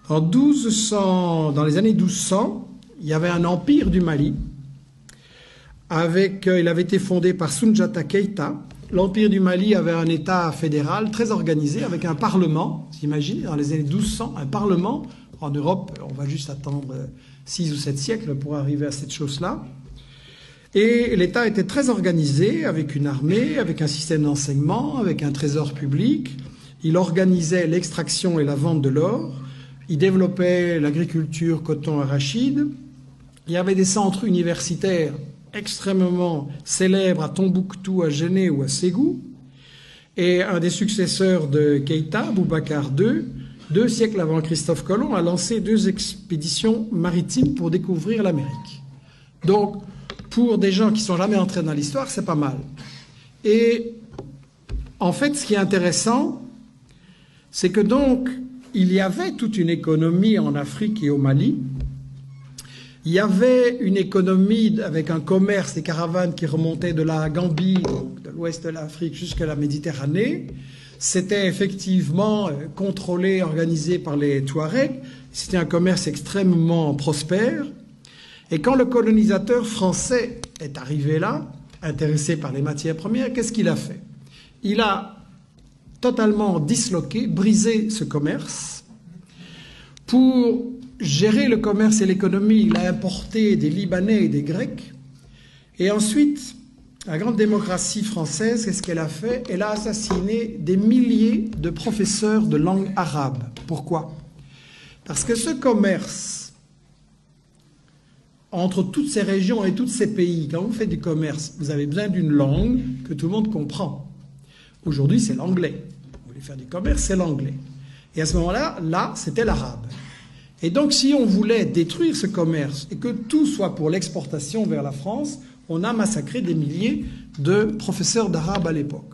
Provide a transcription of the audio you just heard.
Dans les années 1200, il y avait un empire du Mali. Il avait été fondé par Soundiata Keïta. L'empire du Mali avait un État fédéral très organisé, avec un parlement. Vous imaginez, dans les années 1200, un parlement. En Europe, on va juste attendre 6 ou 7 siècles pour arriver à cette chose-là. Et l'État était très organisé, avec une armée, avec un système d'enseignement, avec un trésor public. Il organisait l'extraction et la vente de l'or. Il développait l'agriculture, coton, arachide. Il y avait des centres universitaires extrêmement célèbres à Tombouctou, à Géné ou à Ségou. Et un des successeurs de Keïta, Boubacar II, 2 siècles avant Christophe Colomb, a lancé 2 expéditions maritimes pour découvrir l'Amérique. Donc, pour des gens qui ne sont jamais entrés dans l'histoire, c'est pas mal. Et en fait, ce qui est intéressant, c'est que donc, il y avait toute une économie en Afrique et au Mali. Il y avait une économie avec un commerce, des caravanes qui remontaient de la Gambie, donc de l'ouest de l'Afrique jusqu'à la Méditerranée. C'était effectivement contrôlé, organisé par les Touaregs. C'était un commerce extrêmement prospère. Et quand le colonisateur français est arrivé là, intéressé par les matières premières, qu'est-ce qu'il a fait? Il a totalement disloqué, brisé ce commerce. Pour gérer le commerce et l'économie, il a importé des Libanais et des Grecs. Et ensuite, la grande démocratie française, qu'est-ce qu'elle a fait? Elle a assassiné des milliers de professeurs de langue arabe. Pourquoi? Parce que ce commerce entre toutes ces régions et tous ces pays, quand vous faites du commerce, vous avez besoin d'une langue que tout le monde comprend. Aujourd'hui, c'est l'anglais. Vous voulez faire du commerce, c'est l'anglais. Et à ce moment-là, c'était l'arabe. Et donc, si on voulait détruire ce commerce et que tout soit pour l'exportation vers la France, on a massacré des milliers de professeurs d'arabe à l'époque.